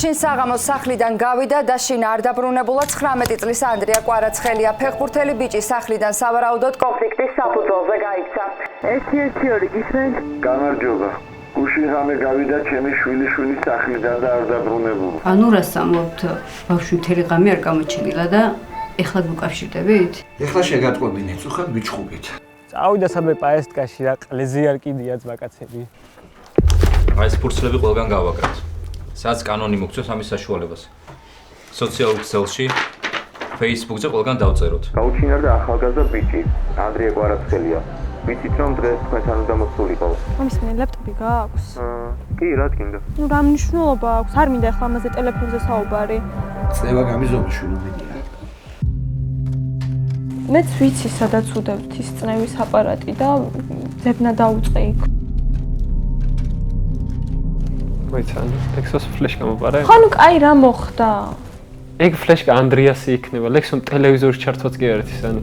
შინ საღამოს სახლიდან გავიდა და შინ არ დაბრუნებულა 19 წლის ანდრია კვარაცხელია. ფეხბურთელი ბიჭი სახლიდან სავარაუდოდ კონფლიქტის საფუძველზე გაიქცა. 1-2 გისმენთ? გამარჯობა. უშინღამე გავიდა ჩემი შვილიშვილის სახლიდან და არ დაბრუნებულა. ანუ რას ამბობთ, ბავშვი მთელი ღამე არ გამოჩენილა და ეხლა გუკავშირდებით? ეხლა შეგატყვევინეთ, უხარ მიჩხუბით. წავიდა სამე პაესტკაში რა ყლეზე არ კიდია ძვაკაცები. აი ეს ფურცლები ყველგან გავაკეთეთ. სადაც კანონი მოგწევს ამის საშუალებას. სოციალურ ქსელში, Facebook-ზე ყველგან დავწეროთ. გაუჩინარდა ახალგაზრდა ბიჭი, ანდრია კვარაცხელია. ვიცით რომ დღეს თქვენთან უნდა მოსულიყო. ამის მე ლეპტოპი გააქვს? კი, რა თქინდა. ნუ რა მნიშვნელობა აქვს? არ მინდა ახლა ამაზე ტელეფონზე საუბარი. წევა გამიზომში უბედია. მეც ვიცი სადაც უდევთ ის წნევის აპარატი და ძებნა დაუწყე იქ. მოიცან, ლექსოს ფლეშკა მოპარე? ხანუ კაი რა მოხდა? ეგ ფლეშკა ანდრიასი იქნება, ლექსომ ტელევიზორში ჩართვაც კი არ არის, ანუ